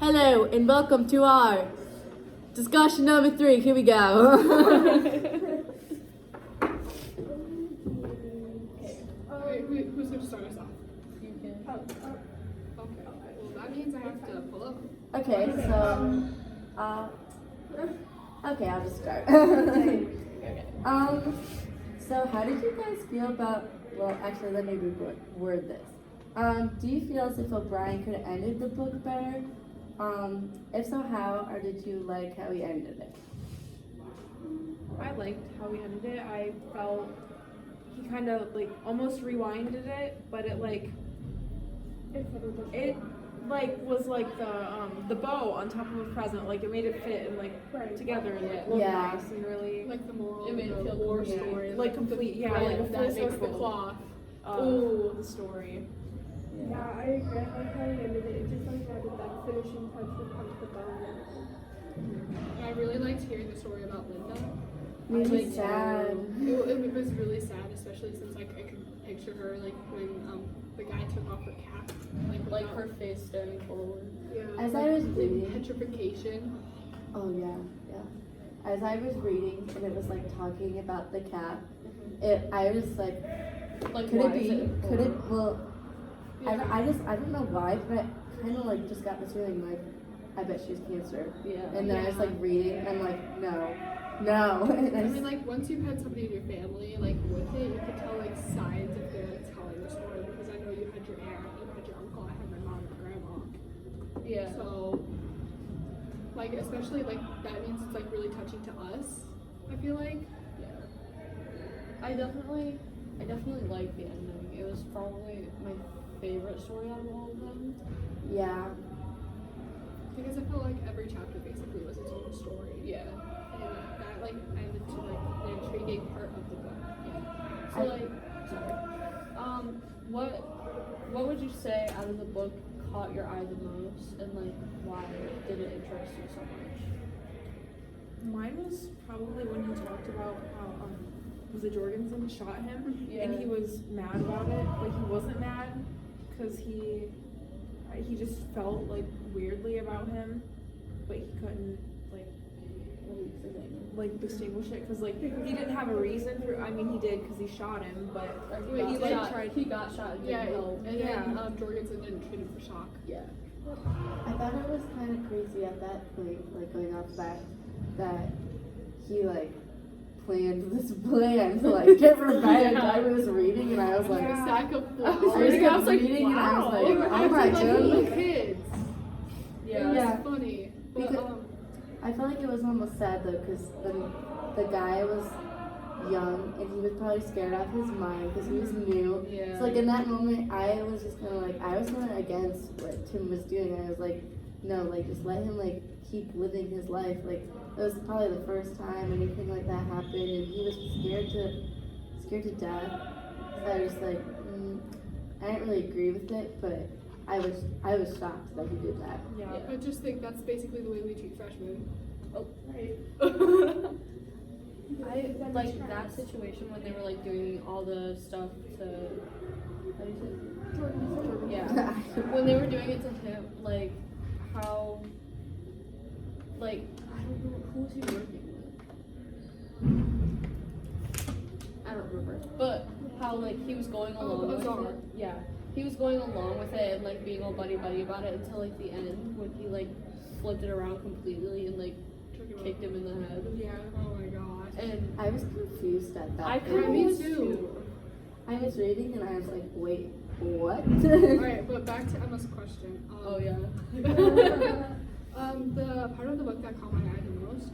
Hello and welcome to our discussion number 3. Here we go. Alright, who's going to start us off? You can. Okay. Well, that means I have to pull up. Okay, so okay, I'll just start. So how did you guys feel about? Well, actually, let me reword this. Do you feel as if O'Brien could have ended the book better? If so, how? Or did you like how he ended it? I liked how he ended it. I felt he kind of like almost rewinded it, but it was like the bow on top of a present. Like it made it fit and like together and like look Yeah. nice and really Like the moral It made of it the feel war complete. story. like complete. Yeah, like a that full makes the circle cloth. of the story. Yeah, I agree. I like how he ended it. It just like added that finishing touch with kind of the bone. And I really liked hearing the story about Linda. Made me Like, sad. It was really sad, especially since like I could picture her like when the guy took off her cap, Like her face staring forward. Yeah. As I was like, reading. petrification. Oh yeah. As I was reading and it was like talking about the cat, I was like could why it be? is it Could it? Well, Yeah. I don't know why, but I kind of like just got this feeling like I bet she has cancer. Yeah. And then I was like reading, and I'm like, no. And I mean, like once you've had somebody in your family like with it, you can tell like signs if they're like telling the story. Because I know you had your aunt, you had your uncle, I had my mom and grandma. Yeah. So, like especially like that means it's like really touching to us. I feel like. I definitely liked the ending. It was probably my favorite story out of all of them. yeah. Because I felt like every chapter basically was its own story. Yeah. And that like added to like the intriguing part of the book. So what would you say out of the book caught your eye the most, and like why did it interest you so much? Mine was probably when he talked about how was it Jorgensen shot him and he was mad about it, but he wasn't mad because he just felt like weirdly about him, but he couldn't like distinguish it because like he didn't have a reason for. I mean, he did because he shot him, but He got shot and Yeah, didn't help. and Yeah. then Jorgensen didn't treat him for shock. Yeah. I thought it was kind of crazy at that point, like going off that he like planned this plan to like get revenge. I was reading and I was like, A sack of I flowers. was reading and I was like, They were oh my acting like little god. kids. It was Yeah. funny. But Because- I felt like it was almost sad though, because the guy was young and he was probably scared out of his mind because he was new. Yeah. So like in that moment, I was just kind of like, I was kind of against what Tim was doing. I was like, no, like just let him like keep living his life. Like it was probably the first time anything like that happened, and he was scared to death. So I was like, I didn't really agree with it, but I was shocked that he did that. yeah. I just think that's basically the way we treat freshmen. Right. I like that situation when they were like doing all the stuff to. How do you say it? Yeah. When they were doing it to him, like how, like I don't know who was he working with. I don't remember, but how like he was going along with Azar. it. Yeah, he was going along with it and like being all buddy about it until like the end when he like flipped it around completely and like kicked him in the head. Yeah. Oh my gosh. And I was confused at that. I point. kinda Me was too. I was reading and I was like, wait, what? Alright, but back to Emma's question. Oh yeah. The part of the book that caught my eye the most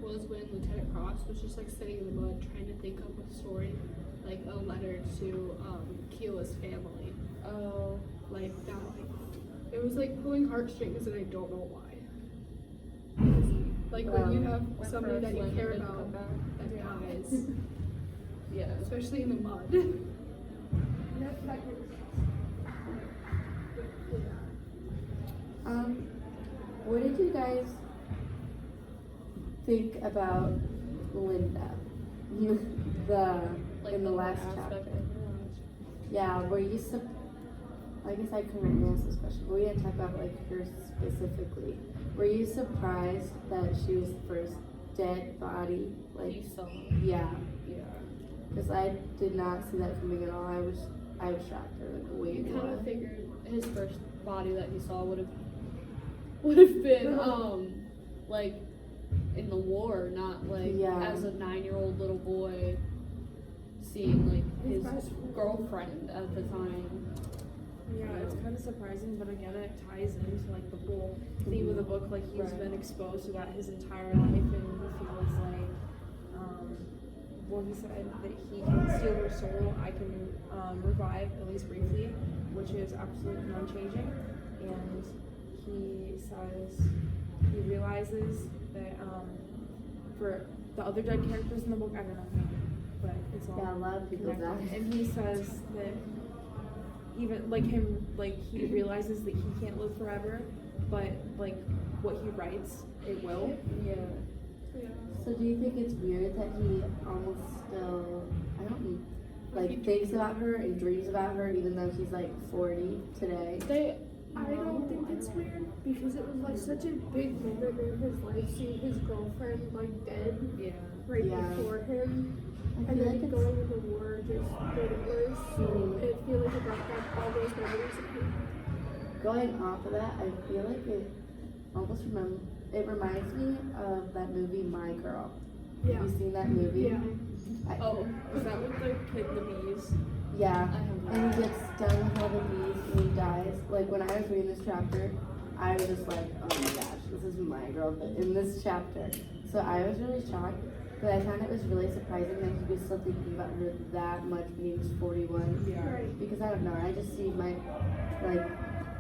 was when Lieutenant Cross was just like sitting in the mud trying to think up a story, like a letter to Keela's family. Oh. Like that, like it was like pulling heartstrings, and I don't know why. Like when you have When somebody her that you friend care didn't about come back. that dies, Yeah. especially in the mud. That's that kind of What did you guys think about Linda? In the last chapter. Yeah, were you I guess I couldn't ask this question, but we didn't talk about like her specifically. Were you surprised that she was the first dead body? Like, You saw. yeah, Yeah. because I did not see that coming at all. I was shocked. Or like, wait, You kind of what? figured his first body that he saw would have been like in the war, not like Yeah. as a 9-year-old little boy seeing like his girlfriend at the time. Yeah, it's kind of surprising, but again, it ties into like the whole theme of the book. Like he's Right. been exposed to that his entire life, and he feels like, well, he said that he can steal her soul. I can revive at least briefly, which is absolutely unchanging. And he says he realizes that for the other dead characters in the book, I don't know, but it's all Yeah, a lot of people connected. die. And he says that even like him, like he realizes that he can't live forever, but like what he writes, it will. Yeah. So do you think it's weird that he almost still, I don't know, like thinks about her and dreams about her even though he's like 40 today? I don't think it's weird because it was like such a big moment in his life seeing his girlfriend like dead Yeah. right Yeah. before him. I And feel then like it's, going into war just made it worse. So Mhm. I feel like it brought back all those memories of him. going off of that, I feel like it reminds me of that movie My Girl. Yeah. Have you seen that movie? Yeah. Oh, Is that with the kid, the bees? Yeah. I have And he gets stung with all the bees and he dies. Like when I was reading this chapter, I was just like, oh my gosh, this is My Girl but in this chapter. So I was really shocked, but I found it was really surprising that he was still thinking about her that much when he was 41. Yeah. Right. Because I don't know, I just see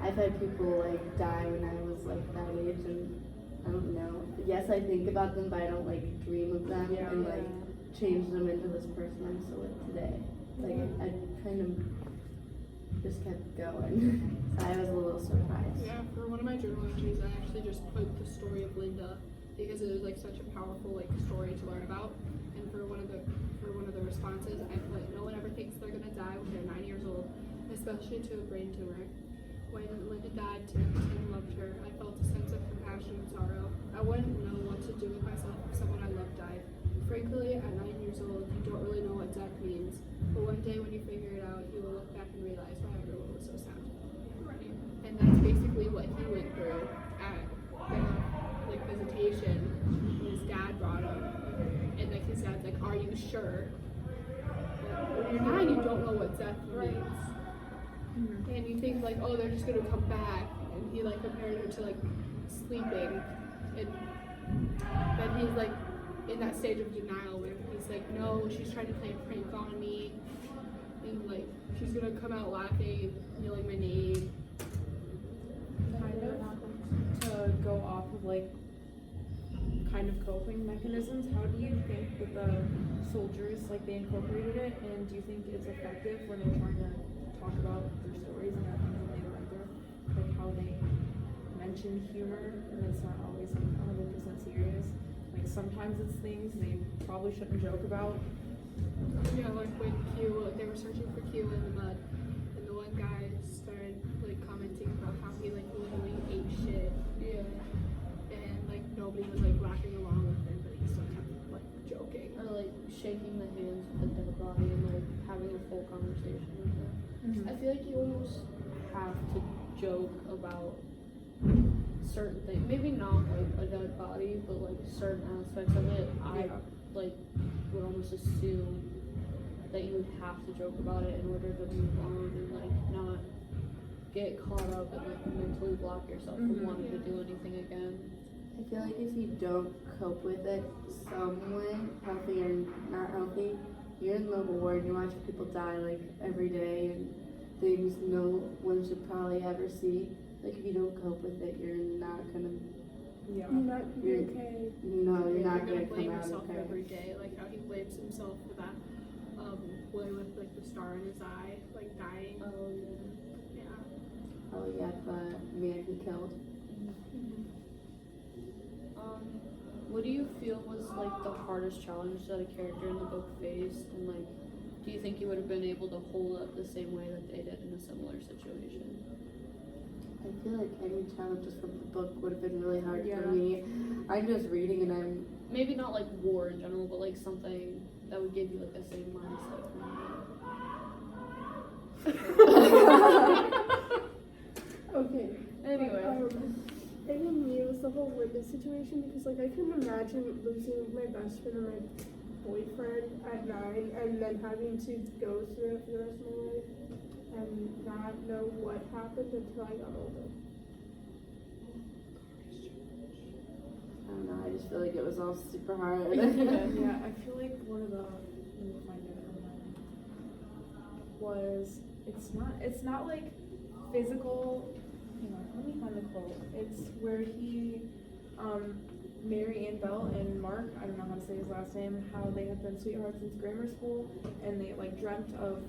I've had people like die when I was like that age and I don't know. Yes, I think about them, but I don't like dream of them Yeah. and like change them into this person I'm still with today. Like I kind of just kept going. So I was a little surprised. Yeah, for one of my journal entries, I actually just put the story of Linda because it was like such a powerful like story to learn about. And for one of the responses, I put, no one ever thinks they're gonna die when they're 9 years old, especially to a brain tumor. When Linda died, Tim loved her. I felt a sense of compassion and sorrow. I wouldn't know what to do with myself if someone I loved died. Frankly, at 9 years old, you don't really know what death means. But one day when you figure it out, you will look back and realize why everyone was so sad. And that's basically what he went through at the visitation. His dad brought him, and like his dad's like, "Are you sure?" Like, when you're 9, you don't know what death means. And you think like, oh, they're just gonna come back, and he like compared her to like sleeping, and then he's like in that stage of denial where he's like, no, she's trying to play a prank on me, and like she's gonna come out laughing and yelling my name. Kind of to go off of like kind of coping mechanisms. How do you think that the soldiers like they incorporated it, and do you think it's effective when they're trying to talk about their stories and everything that they went through, like how they mention humor and it's not always like 100% serious. Like sometimes it's things they probably shouldn't joke about. Yeah, like when they were searching for Q in the mud, and the one guy started like commenting about how he like literally ate shit. Yeah. And like nobody was like laughing along with him, but he still kept like joking. Or like shaking the hands with the dead body and like having a full conversation with them. I feel like you almost have to joke about certain things. Maybe not like a dead body, but like certain aspects of it. I like would almost assume that you would have to joke about it in order to move on and like not get caught up and like mentally block yourself from wanting to do anything again. I feel like if you don't cope with it some way, healthy or not healthy, you're in the war and you're watching people die like every day and things no one should probably ever see. Like if you don't cope with it, you're not gonna. Yeah. You're not gonna be okay. No, you're not You're gonna blame come out yourself okay. every day, like how he blames himself for that boy with like the star in his eye, like dying. Oh yeah. Yeah. Oh yeah, the man he killed. What do you feel was like the hardest challenge that a character in the book faced, and like do you think you would have been able to hold up the same way that they did in a similar situation? I feel like any challenges from the book would have been really hard Yeah. for me. I'm just reading and I'm Maybe not like war in general, but like something that would give you like the same mindset. Okay. Anyway. I think me, it was the whole Linda situation because, like, I couldn't imagine losing my best friend and my boyfriend at 9 and then having to go through it for the rest of my life and not know what happened until I got older. I don't know, I just feel like it was all super hard. Yeah, I feel like one of the, let me find it online, was, it's not like physical, hang on, let me find the quote. It's where he, Mary Ann Bell and Mark, I don't know how to say his last name, how they had been sweethearts since grammar school, and they like dreamt of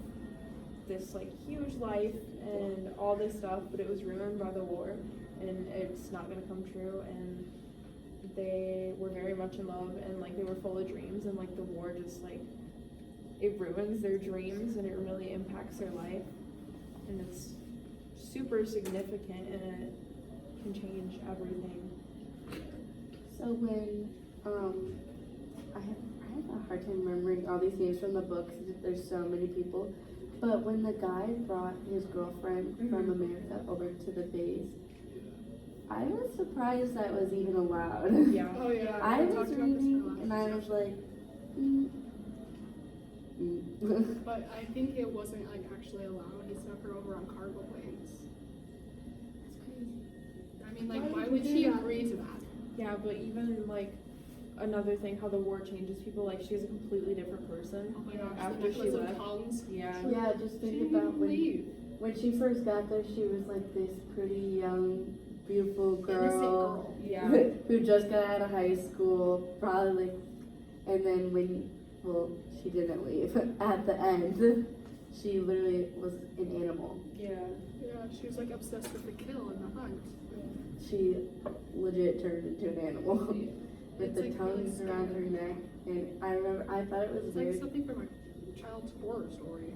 this like huge life and all this stuff, but it was ruined by the war, and it's not gonna come true, and they were very much in love, and like they were full of dreams, and like the war just like, it ruins their dreams, and it really impacts their life, and it's super significant, and it can change everything. So when I have a hard time remembering all these names from the books. There's so many people, but when the guy brought his girlfriend from America over to the base, I was surprised that was even allowed. Yeah. Oh yeah. I we was talked about this in the reading last and I was episode. like, But I think it wasn't like actually allowed. He snuck her over on cargo planes. That's crazy. I mean, like, Why why would would you he do that? agree to that? Yeah, but even like another thing, how the war changes people, like she was a completely different person. Oh my gosh, After the she necklace of left. tongues. Yeah. Yeah, just She think didn't about even when leave. she first got there, she was like this pretty young, beautiful Innocent girl. girl. Yeah. Who just got out of high school, probably, and then well, she didn't leave. At the end, she literally was an animal. Yeah. Yeah, she was like obsessed with the kill and the hunt. She legit turned into an animal with It's, the like, tongues really around her scary. neck. And I remember, I thought it was It's like weird. something from a child's horror story.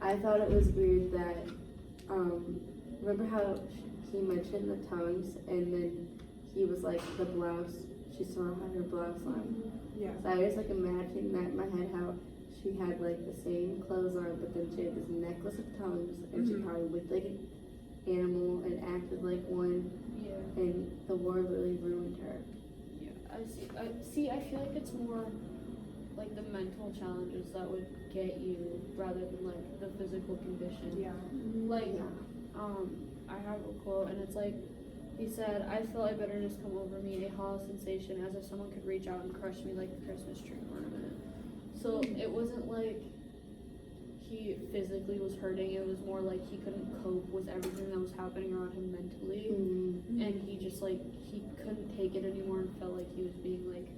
I thought it was weird that, remember how he mentioned the tongues, and then he was like, the blouse, she still had her blouse on. Yeah. So I was like imagining that in my head, how she had like the same clothes on, but then she had this necklace of tongues, and she probably looked like an animal and acted like one, Yeah. and the war really ruined her. Yeah. I feel like it's more like the mental challenges that would get you rather than like the physical condition. Yeah. Like, I have a quote, and it's like, he said, "I felt a bitterness come over me, a hollow sensation, as if someone could reach out and crush me like a Christmas tree ornament." So it wasn't like he physically was hurting, it was more like he couldn't cope with everything that was happening around him mentally, and he just like, he couldn't take it anymore and felt like he was being like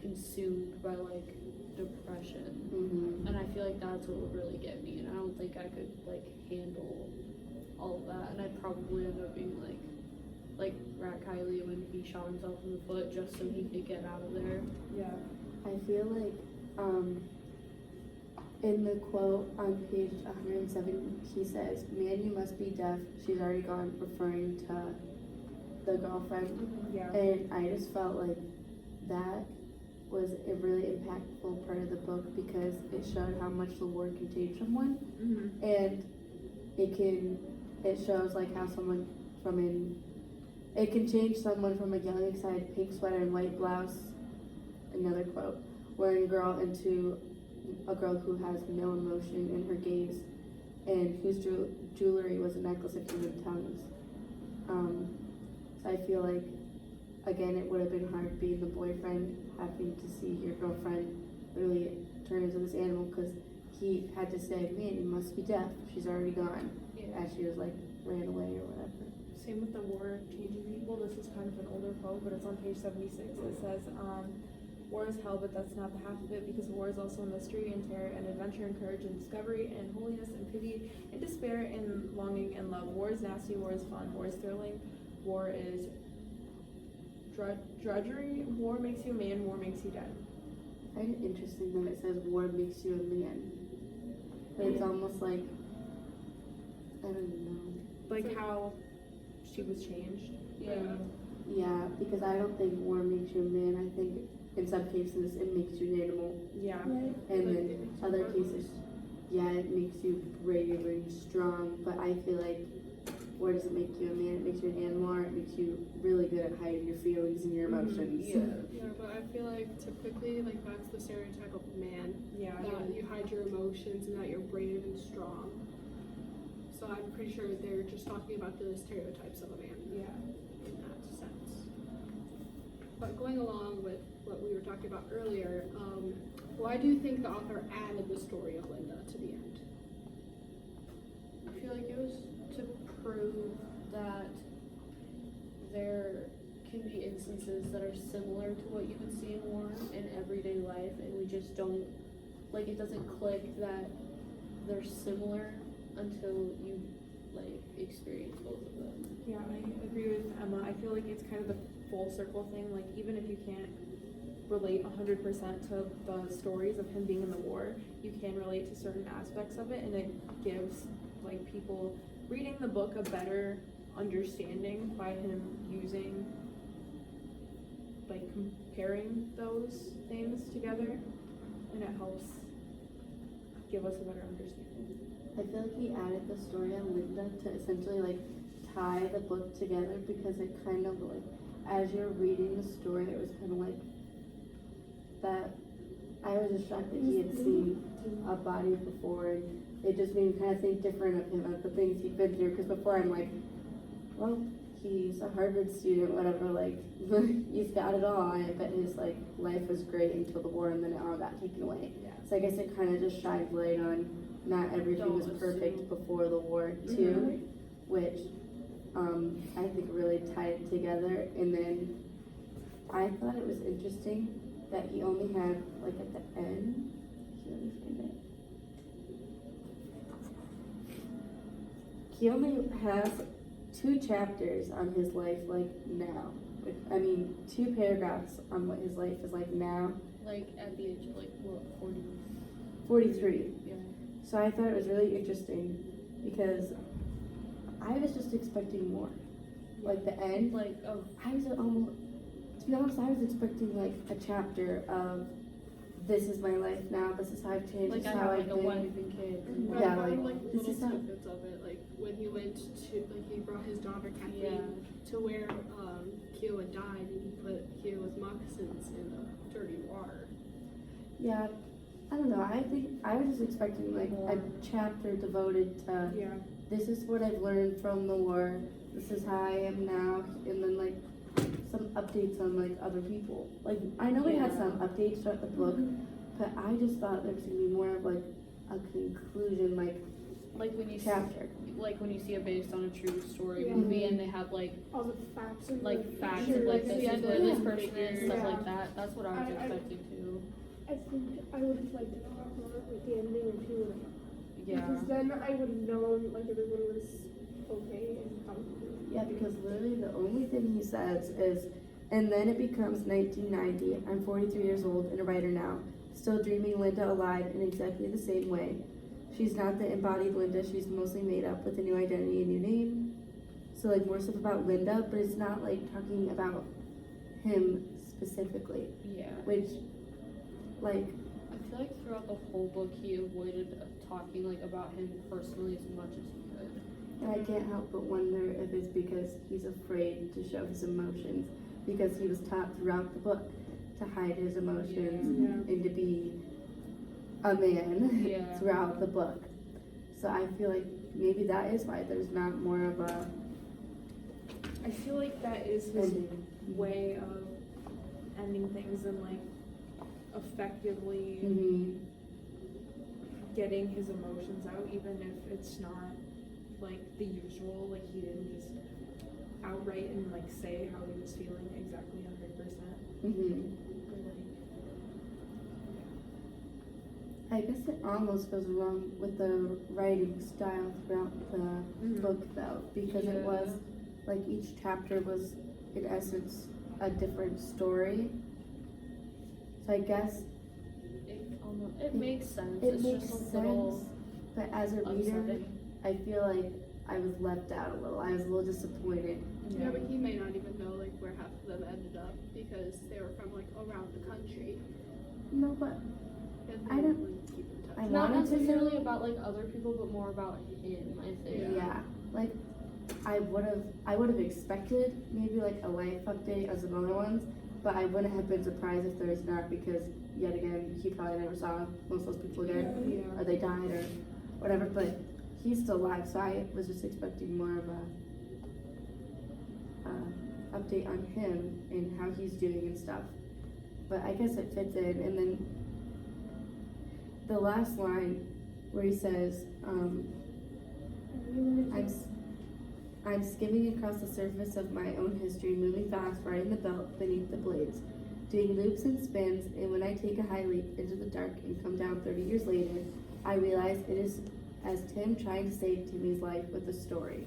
consumed by like depression. And I feel like that's what would really get me, and I don't think I could like handle all of that, and I'd probably end up being like Rat Kylie when he shot himself in the foot just so he could get out of there. Yeah. I feel like, in the quote on page 107, he says, "Man, you must be deaf. She's already gone," referring to the girlfriend. Yeah. And I just felt like that was a really impactful part of the book because it showed how much the war can change someone, and it shows like how someone it can change someone from a young, excited pink sweater and white blouse, another quote, wearing girl into a girl who has no emotion in her gaze and whose jewelry was a necklace of human tongues. So I feel like, again, it would have been hard being the boyfriend, having to see your girlfriend really turn into this animal because he had to say, "Man, you must be deaf. She's already gone," as she was like ran away or whatever. Same with the war changing people. This is kind of an older quote, but it's on page 76. It says, "War is hell, but that's not the half of it, because war is also a mystery and terror and adventure and courage and discovery and holiness and pity and despair and longing and love. War is nasty, war is fun, war is thrilling, war is drudgery, war makes you a man, war makes you dead." find it interesting that it says war makes you a man. But it's almost like, I don't know. Like how she was changed. Yeah. Yeah, because I don't think war makes you a man. I think in some cases it makes you an animal. Yeah. And then other cases, yeah, it makes you brave and strong. But I feel like war doesn't make you a man. It makes you an animal, or it makes you really good at hiding your feelings and your emotions. Yeah, but I feel like typically, like, that's the stereotype of man. Yeah. That you hide your emotions and that you're brave and strong. So I'm pretty sure they're just talking about the stereotypes of a man Yeah. in that sense. But going along with what we were talking about earlier, why do you think the author added the story of Linda to the end? I feel like it was to prove that there can be instances that are similar to what you would see in war in everyday life, and we just don't, like, it doesn't click that they're similar until you, like, experience both of them. Yeah, I agree with Emma. I feel like it's kind of the full circle thing. Like, even if you can't relate 100% to the stories of him being in the war, you can relate to certain aspects of it, and it gives, like, people reading the book a better understanding by him using, like, comparing those things together, and it helps give us a better understanding. I feel like he added the story of Linda to essentially like tie the book together, because it kind of like, as you're reading the story, it was kind of like that. I was just shocked that he had seen a body before, and it just made me kind of think different of him, of the things he'd been through. Because before I'm like, well, he's a Harvard student, whatever, like he's got it all. I bet his like life was great until the war, and then it all got taken away. Yeah. So I guess it kind of just shines light on not everything was perfect before the war too, which I think really tied it together. And then I thought it was interesting that he only had, like, at the end, let me find it. He only has 2 chapters on his life, like, now. I mean, 2 paragraphs on what his life is like now. Like, at the age of, like, what, 40? 43. Yeah. So I thought it was really interesting, because I was just expecting more. Like the end, Like, oh, I was almost, to be honest, I was expecting like a chapter of this is my life now, this is how I've changed, like this I is how have, I've like, a been. wife and kids. And But Yeah, I found, like, like this little is not- snippets of it, like when he went to, like, he brought his daughter Kathleen Yeah. to where Keo had died, and he put Keo's moccasins in the dirty water. Yeah, I don't know, I think, I was just expecting like a chapter devoted to Yeah. this is what I've learned from the war, this is how I am now, and then like some updates on like other people. Like, I know we had Yeah. some updates throughout the book, but I just thought there was gonna be more of like a conclusion, like like when you chapter. like when you see a based on a true story Yeah. movie, and they have like All the facts and facts pictures, of like Yeah, this is the where this yeah. person is, stuff Yeah. like that. That's what I was I- expecting too. I think I would have liked it a lot more with the ending if he would have. Yeah. Because then I would have known like everyone was okay and how to do it. Yeah, because literally the only thing he says is, and then it becomes 1990. I'm 43 years old and a writer now, still dreaming Linda alive in exactly the same way. She's not the embodied Linda, she's mostly made up with a new identity, a new name. So like more stuff about Linda, but it's not like talking about him specifically, Yeah. which like, I feel like throughout the whole book, he avoided talking like about him personally as much as he could. and I can't help but wonder if it's because he's afraid to show his emotions, because he was taught throughout the book to hide his emotions Yeah. and to be a man Yeah. throughout the book. So I feel like maybe that is why there's not more of a I feel like that is his ending. way of ending things and like effectively Mhm. getting his emotions out, even if it's not like the usual. Like he didn't just outright and like say how he was feeling exactly 100%. Mhm. I guess it almost goes along with the writing style throughout the Mhm. book though, because it Yeah. was like each chapter was in essence a different story. So I guess don't know. It makes sense. It it's makes just a sense, little but as a reader, upsetting. I feel like I was left out a little. I was a little disappointed. Yeah, but he may not even know like where half of them ended up because they were from like around the country. No, but And I they don't- really keep in touch. I Not wanted to necessarily know. about like other people, but more about him. I think. Yeah, like I would have expected maybe like a life update as some other ones, but I wouldn't have been surprised if there was not because yet again he probably never saw most of those people again, Yeah. or they died or whatever. But he's still alive, so I was just expecting more of a update on him and how he's doing and stuff. But I guess it fits in, and then the last line where he says, I'm skimming across the surface of my own history, moving fast, riding the belt beneath the blades, doing loops and spins, and when I take a high leap into the dark and come down 30 years later, I realize it is as Tim trying to save Timmy's life with a story.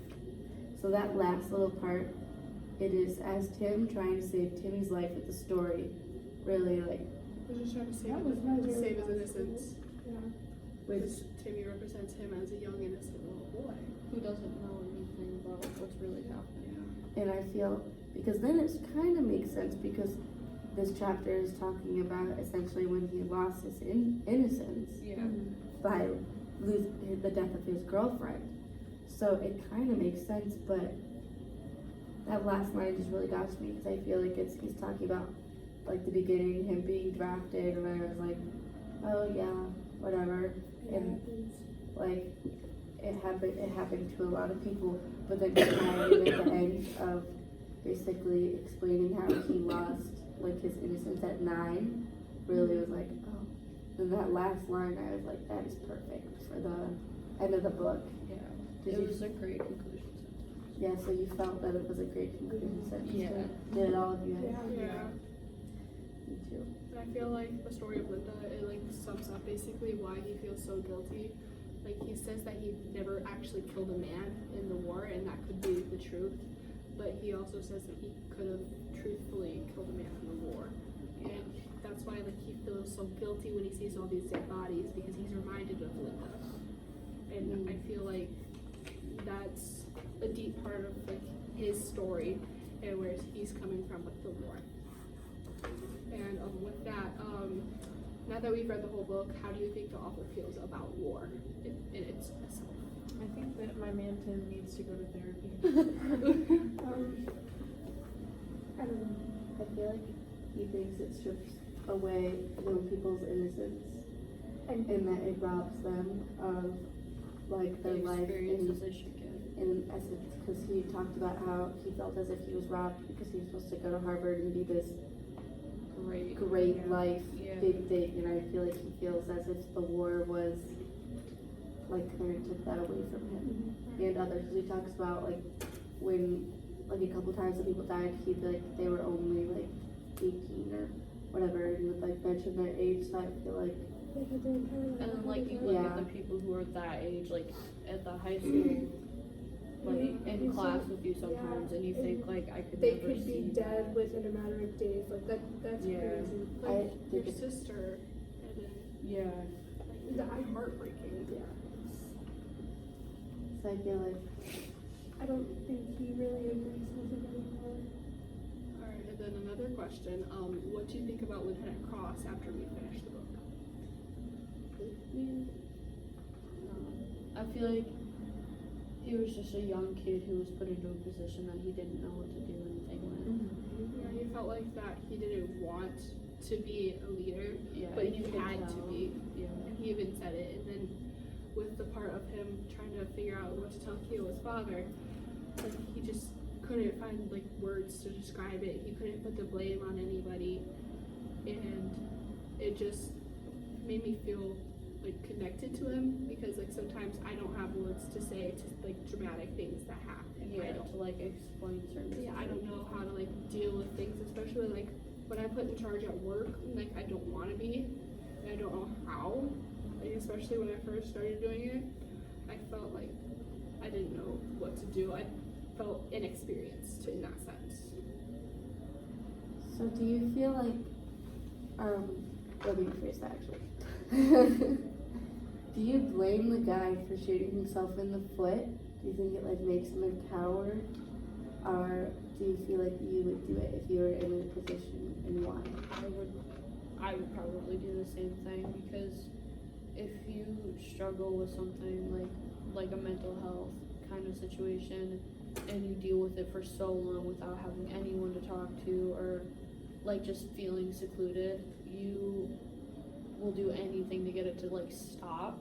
So that last little part, it is as Tim trying to save Timmy's life with a story, really like, He was just trying to save, That was really save his really innocence. Yeah. which Because Timmy represents him as a young innocent little boy. Who doesn't know anything about what's really happening? and I feel, because then it kind of makes sense because this chapter is talking about essentially when he lost his innocence Yeah. by losing the death of his girlfriend. So it kind of makes sense, but that last line just really got to me because I feel like he's talking about like the beginning, him being drafted, and I was like, oh yeah, whatever, and like it happened to a lot of people, but then tying at the end of basically explaining how he lost like his innocence at 9 really was like, oh. And that last line, I was like, that is perfect for the end of the book. Yeah. Did It you- was a great conclusion. Yeah, so you felt that it was a great conclusion sentence. Yeah. Did all of you? Yeah. Me too. And I feel like the story of Linda, it like sums up basically why he feels so guilty. Like he says that he never actually killed a man in the war, and that could be the truth. But he also says that he could have truthfully killed a man in the war, and that's why like he feels so guilty when he sees all these dead bodies because he's reminded of Linda. And I feel like that's a deep part of like his story and where he's coming from with the war. And with that, now that we've read the whole book, how do you think the author feels about war in itself? I think that my man Tim needs to go to therapy. I don't know. I feel like he thinks it strips away people's innocence and that it robs them of like their The life experiences they should get. in essence, because he talked about how he felt as if he was robbed because he was supposed to go to Harvard and be this great Yeah. life, Yeah. big thing, and I feel like he feels as if the war was like kind of took that away from him and others. Because he talks about like when like a couple times when people died, he'd be like they were only like 18 or whatever, and he would like mention their age. So I feel like And then like you look Yeah. at the people who are that age, like at the high school, like in Yeah. class with you sometimes, and you think like I could They never could be see dead within a matter of days. Like that's Yeah. crazy. Like I your think it's- sister, and then Yeah. like, that's heartbreaking. Yeah. so I feel like I don't think he really agrees with it anymore. Alright, and then another question, what do you think about Lieutenant Cross after we finish the book? I feel like he was just a young kid who was put into a position that he didn't know what to do anything with. Yeah, you felt like that he didn't want to be a leader, Yeah, but and he you could had to tell. be. Yeah. And he even said it, and then with the part of him trying to figure out what to tell Keo's father, like he just couldn't find like words to describe it. He couldn't put the blame on anybody, and it just made me feel like connected to him because like sometimes I don't have words to say to like dramatic things that happen. Yeah, I don't. to like explain certain Yeah, I don't know how to like deal with things, especially like when I'm put in charge at work. Like I don't want to be, and I don't know how. Like especially when I first started doing it, I felt like I didn't know what to do. I felt inexperienced in that sense. So do you feel like let me rephrase that actually. Do you blame the guy for shooting himself in the foot? Do you think it like makes him a coward? Or do you feel like you would do it if you were in a position, and why? I would probably do the same thing, because if you struggle with something like a mental health kind of situation and you deal with it for so long without having anyone to talk to, or like just feeling secluded, you will do anything to get it to like stop.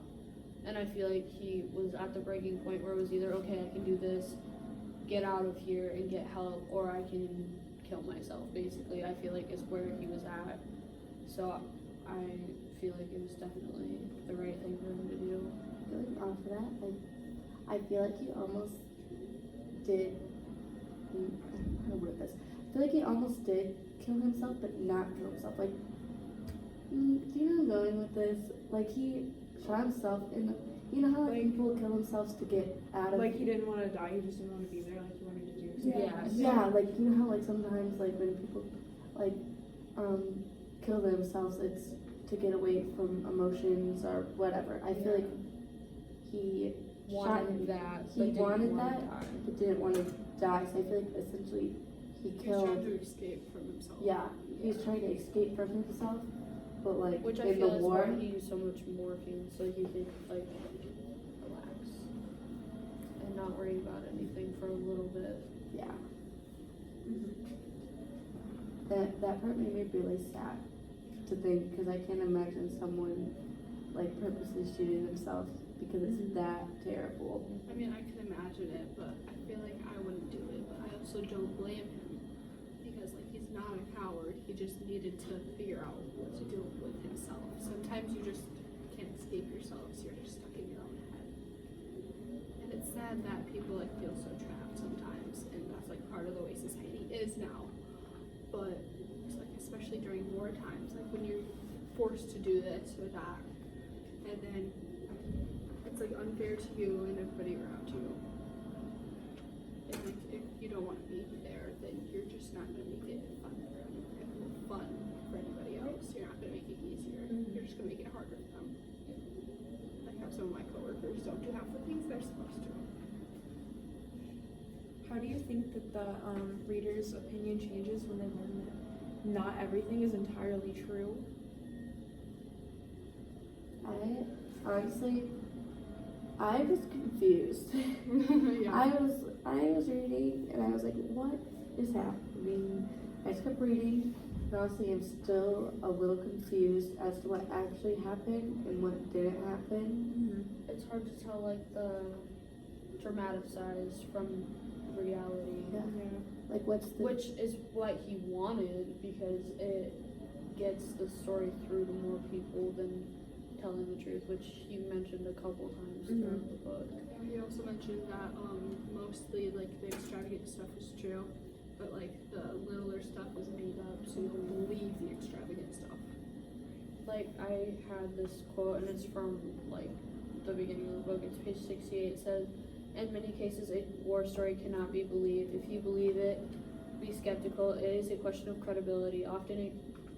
And I feel like he was at the breaking point where it was either, okay, I can do this, get out of here and get help, or I can kill myself, basically. I feel like is where he was at. So I feel like it was definitely the right thing for him to do. Going off of that, like, I feel like he almost did, I don't know how to word this. I feel like he almost did kill himself, but not kill himself. Like, do you know where I'm going with this? Like, he shot himself in the, you know how like people kill themselves to get out of. Like he didn't want to die, he just didn't want to be there, like he wanted to do something. Yeah, like you know how like sometimes like when people like kill themselves, it's to get away from emotions or whatever. I feel like he Wanted that, he but didn't wanted wanna that, die. but didn't want to die. So I feel like essentially he He's killed. trying to escape from himself. Yeah, he was trying to escape from himself, but like Which I in feel the is war. why he used so much morphine, so he could like relax and not worry about anything for a little bit. Yeah. That part made me really sad to think, because I can't imagine someone like purposely shooting themselves because it's that terrible. I mean, I can imagine it, but I feel like I wouldn't do it. But I also don't blame him, because like he's not a coward. He just needed to figure out what to do with himself. Sometimes you just can't escape yourself, so you're just stuck in your own head. And it's sad that people like feel so trapped sometimes, and that's like part of the way society is now. But it's like especially during war times, like when you're forced to do this or that, and then it's like unfair to you and everybody around you. And like if you don't want to be there, then you're just not gonna make it fun for anybody else. You're not gonna make it easier. You're just gonna make it harder for them. Like how some of my coworkers don't do half the things they're supposed to. How do you think that the reader's opinion changes when they learn that not everything is entirely true? I was confused. Yeah. I was reading and I was like, what is happening? I just kept reading, and honestly I'm still a little confused as to what actually happened and what didn't happen. It's hard to tell like the dramaticize from reality. Yeah. Like what's the Which is what he wanted, because it gets the story through to more people than telling the truth, which he mentioned a couple times throughout the book. He also mentioned that mostly like the extravagant stuff is true, but like the littler stuff is made up, so you'll believe the extravagant stuff. Like I had this quote, and it's from like the beginning of the book. It's page 68. It says, "In many cases, a war story cannot be believed. If you believe it, be skeptical. It is a question of credibility. Often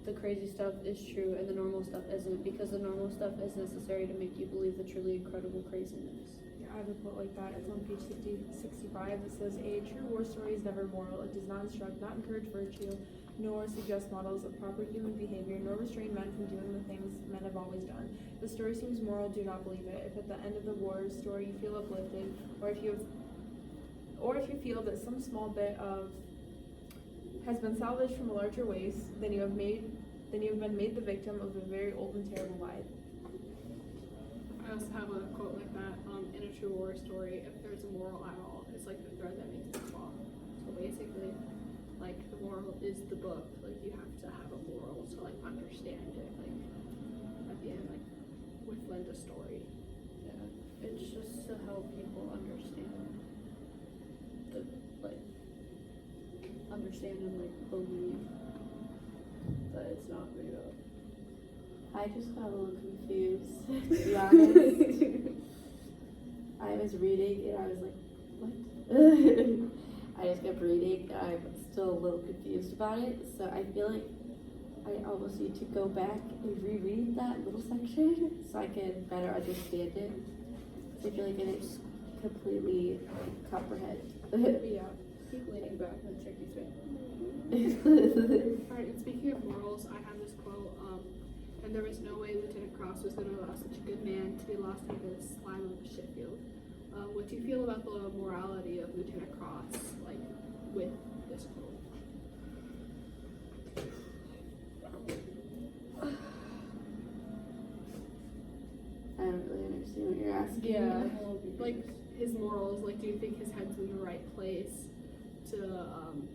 the crazy stuff is true and the normal stuff isn't, because the normal stuff is necessary to make you believe the truly incredible craziness." Yeah, I have a quote like that. It's on page 65. It says, "A true war story is never moral. It does not instruct, not encourage virtue, nor suggest models of proper human behavior, nor restrain men from doing the things men have always done. The story seems moral, do not believe it. If at the end of the war story you feel uplifted, or if you feel that some small bit of has been salvaged from a larger waste, then you have been made the victim of a very old and terrible lie." I also have a quote like that. In a true war story, if there's a moral at all, it's like the thread that makes it fall. So basically, like the moral is the book. Like you have to have a moral to like understand it. Like at the end, like with Linda's story. Yeah, it's just to help people understand and like believe that it's not made up. I just got a little confused, to be honest. I was reading and I was like, what? I just kept reading and I'm still a little confused about it. So I feel like I almost need to go back and reread that little section so I can better understand it. So I feel like I didn't completely comprehend. Yeah. Keep leaning back and check these things. Alright, and speaking of morals, I have this quote, and there was no way Lieutenant Cross was going to allow such a good man to be lost in the slime of a shit field. What do you feel about the morality of Lieutenant Cross, like, with this quote? I don't really understand what you're asking. Yeah. Like, his morals, like, do you think his head's in the right place to,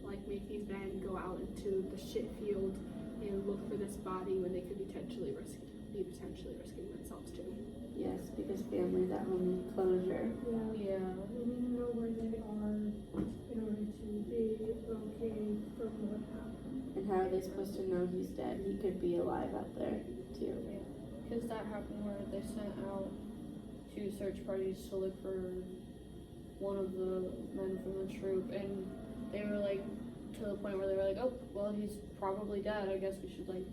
like, make these men go out into the shit field and look for this body when they could potentially risking themselves too? Yes, because family, that will need closure. Yeah. We need to know where they are in order to be okay from what happened. And how are they supposed to know he's dead? He could be alive out there, too. Because that happened where they sent out 2 search parties to look for one of the men from the troop, and they were like, to the point where they were like, oh, well, he's probably dead. I guess we should like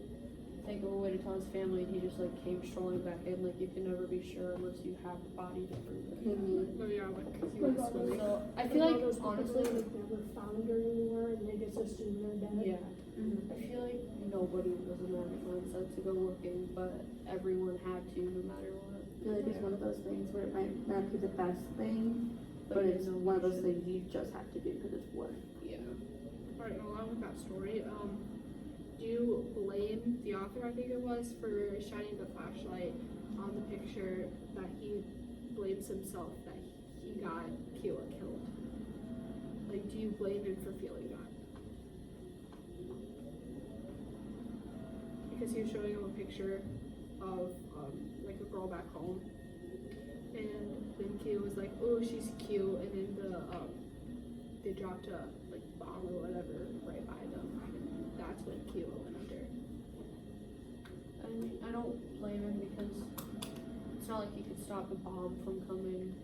think of a way to tell his family. And he just like came strolling back in. Like, you can never be sure unless you have the body to prove it. Mm-hmm. Oh yeah, like, cause he was swimming. So I feel like those honestly, people that never found her anymore, and they just assume they're dead. yeah. I feel like nobody was in that mindset to go looking, but everyone had to, no matter what. I feel like it's one of those things where it might not be the best thing, but it's one of those things you just have to do because it's work. Yeah. Alright, along with that story, do you blame the author, I think it was, for shining the flashlight on the picture that he blames himself that he got Kayla killed? Like, do you blame him for feeling that? Because he was showing him a picture of, like, a girl back home, and then Kayla was like, oh, she's cute, and then they dropped a, like, bomb or whatever right by them, and that's when Kayla went under. I mean, I don't blame him because it's not like he could stop a bomb from coming,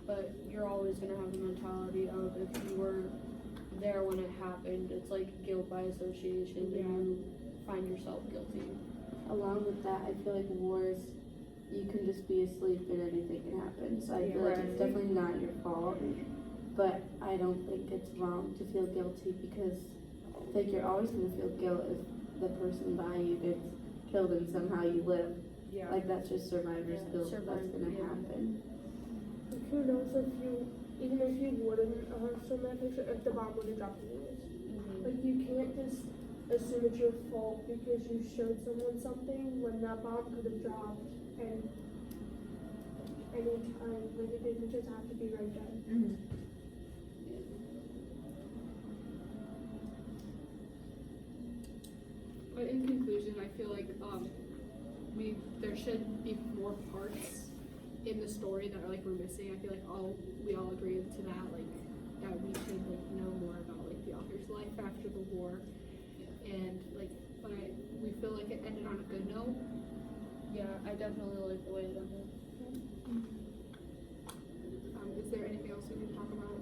but you're always gonna have the mentality of if you were there when it happened, it's like guilt by association, and you find yourself guilty. Along with that, I feel like wars, you can just be asleep and anything can happen. So I feel like it's definitely not your fault. But I don't think it's wrong to feel guilty because I think you're always going to feel guilt if the person by you gets killed and somehow you live. Yeah. Like, that's just survivor's guilt. That's going to happen. Like, who knows if you, even if you wouldn't have shown that picture, if the bomb would have dropped anyways. Like, you can't just assume it's your fault because you showed someone something when that bomb could have dropped and any time. Like, it didn't just have to be right then. But in conclusion, I feel like there should be more parts in the story that are like we're missing. I feel like we all agree to that, like that we should like know more about like the author's life after the war, and like we feel like it ended on a good note. Yeah, I definitely like the way it ended. Is there anything else we can talk about?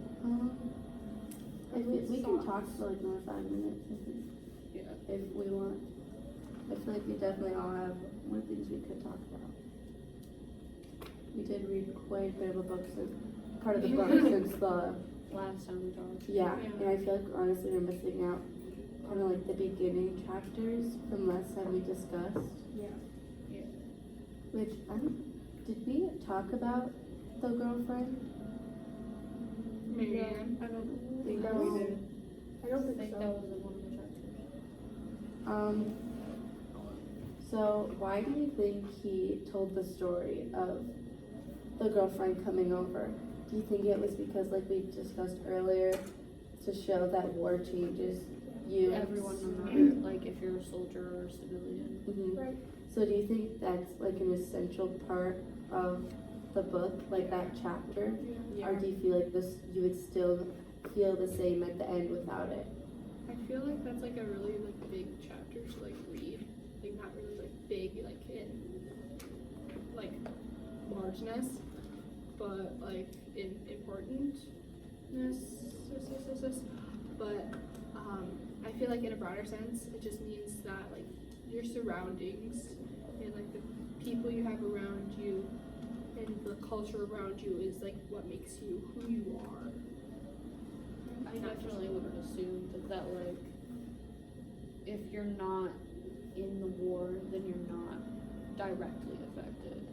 We can talk for like another 5 minutes if we want. I feel like we definitely all have more things we could talk about. We did read quite a bit of a book since part of the book since the Last time we talked. yeah, and I feel like honestly we're missing out kind of like the beginning chapters from last time we discussed. Yeah. Which did we talk about the girlfriend? Marianne. I don't think think we we did. did. I don't I think think so. that was in one of the chapters. So why do you think he told the story of the girlfriend coming over? Do you think it was because, like we discussed earlier, to show that war changes you? Everyone, no matter like if you're a soldier or a civilian. Mm-hmm. Right. So do you think that's like an essential part of the book, like that chapter? Or do you feel like you would still feel the same at the end without it? I feel like that's like a really like big chapter to like read. Like not really like big like in like largeness, but like in importantness. But I I feel like in a broader sense, it just means that like your surroundings and like the people you have around you and the culture around you is like what makes you who you are. I definitely would have assumed that like if you're not in the war, then you're not directly affected.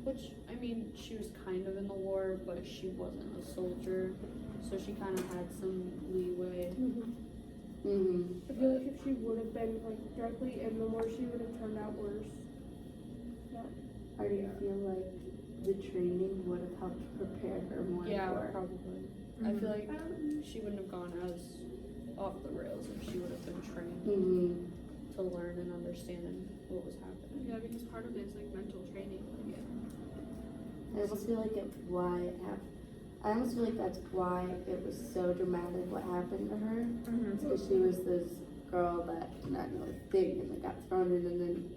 Which, I mean, she was kind of in the war, but she wasn't a soldier, so she kind of had some leeway. I feel like if she would have been like directly in the war, she would have turned out worse. Or do you feel like the training would have helped prepare her more Yeah, for? probably. I feel like she wouldn't have gone as off the rails if she would have been trained to learn and understand what was happening. Yeah, because part of it is like mental training. Like, I almost feel like it's why it happened. I almost feel like that's why it was so dramatic what happened to her. Because she was this girl that did not know a thing and like got thrown in and then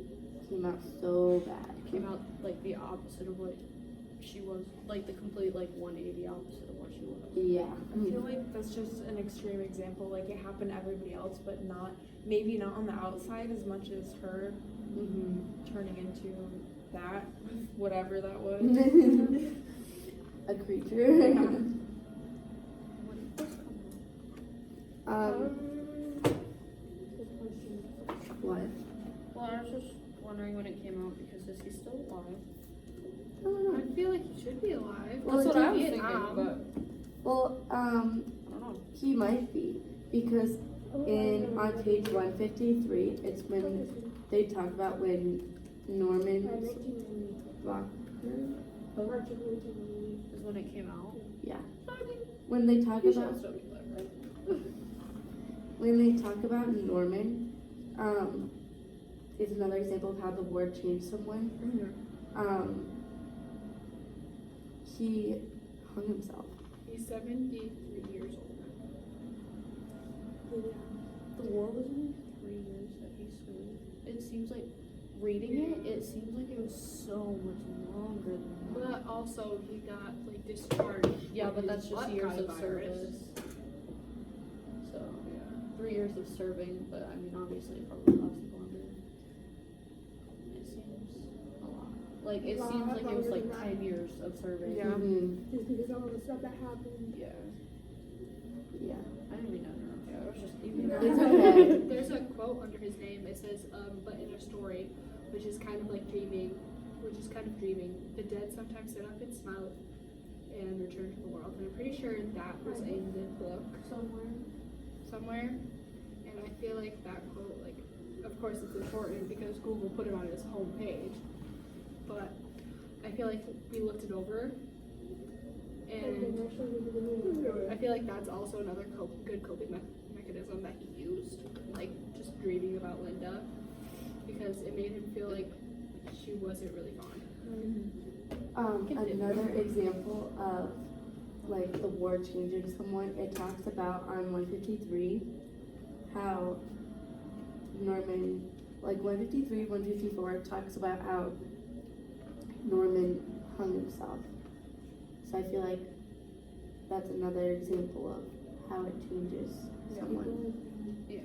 came out so bad. Came out like the opposite of what she was, like the complete like 180 opposite of what she was. Yeah. I feel like that's just an extreme example. Like it happened to everybody else, but maybe not on the outside as much as her turning into that, whatever that was. A creature. What? Well, I was just wondering when it came out because is he still alive? I don't know. I feel like he should be alive. Well, That's what I was Vietnam. thinking, but Well, I don't know. he might be because on page 153, it's when they talk about when Norman Walker. Is when it came out. Yeah. When they talk He should about still be alive, right? when they talk about Norman, is another example of how the war changed someone. He hung himself. He's 73 years old. The war was only 3 years that he served. It seems like reading it seems like it was so much longer than that. But also he got like discharged. Yeah, with but his that's just blood years of virus. service. So yeah, 3 years of serving, but I mean obviously it probably lasted longer. It seems a lot. Like it seems like it was like 10 years of serving. Yeah. Just because of all the stuff that happened. Yeah. Yeah. I didn't mean to interrupt you. I was just It's okay. There's a quote under his name. It says, but in a story, which is kind of like dreaming, the dead sometimes sit up and smile and return to the world. And I'm pretty sure that was in the book somewhere. And I feel like that quote, like, of course it's important because Google put it on its homepage. But I feel like we looked it over. And I feel like that's also another good coping mechanism that he used, like just dreaming about Linda, because it made him feel like she wasn't really gone. Another example of like the war changing someone, it talks about on 153 how Norman, like 153, 154 talks about how Norman hung himself. So I feel like that's another example of how it changes someone. Yeah.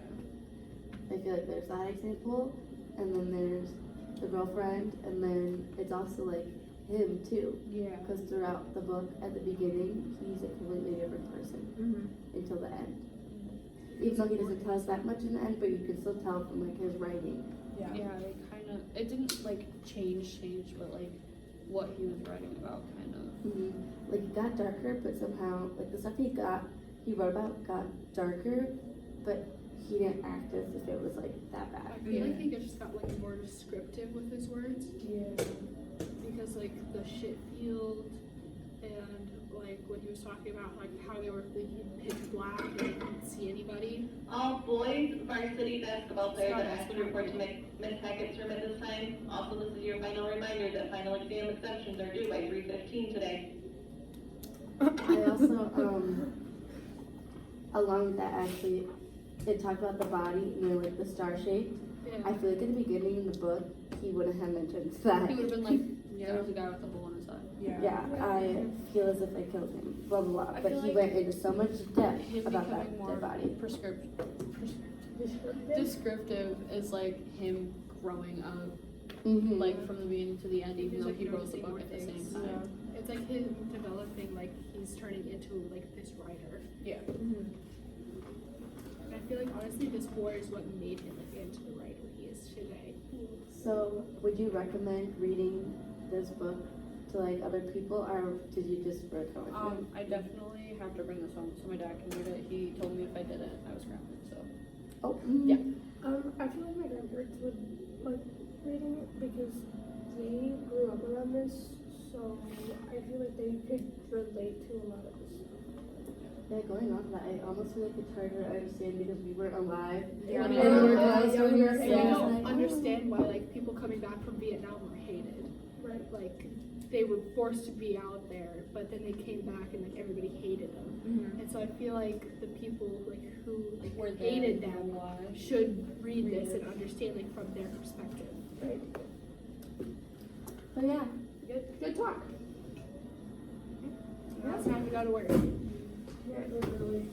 I feel like there's that example, and then there's the girlfriend, and then it's also like him too. Yeah. Because throughout the book, at the beginning, he's a completely different person until the end. Even though he doesn't tell us that much in the end, but you can still tell from like his writing. Yeah, it didn't like change, but like what he was writing about kind of. Like it got darker, but somehow like the stuff he wrote about got darker, but he didn't act as if it was like that bad. I feel like he just got like more descriptive with his words. Yeah. Because like the shit field and like when he was talking about like how they were thinking pitch black and they couldn't see anybody. All boys varsity basketball players are asked to report to Miss Hackett's room at this time. Also, this is your final reminder that final exam exceptions are due by 3:15 today. I also, along with that actually, it talked about the body, you know, like the star shape. Yeah. I feel like in the beginning in the book, he wouldn't have mentioned that. He would have been like, there was a guy with a hole in his eye. Yeah, I feel as if I killed him, blah blah blah. I But feel he like went into so much depth Him about becoming that more dead body. prescriptive Descriptive is like him growing up, Mm-hmm. like from the beginning to the end, even He's, though like, he wrote the noticing book more at the same things. time. It's like him developing, like he's turning into like this writer. Yeah. And I feel like honestly, this war is what made him like into the writer he is today. So, would you recommend reading this book to like other people, or did you just read it? I definitely have to bring this home so my dad can read it. He told me if I didn't, I was grounded. So. Oh, Yeah. I feel like my grandparents would like reading it because they grew up around this, so I feel like they could relate to a lot of this stuff. Yeah, going on that, I almost feel like it's harder to understand because we weren't alive. Yeah. when Yeah. we were Yeah. guys when we were And so you it's don't like, understand why like people coming back from Vietnam were hated. Right. Like they were forced to be out there, but then they came back and like everybody hated them. And so I feel like the people like who like Were there hated and them why. should read this Read it. and understand like from their perspective. Right. but yeah, Good talk. Now it's time to go to work. Yeah, literally.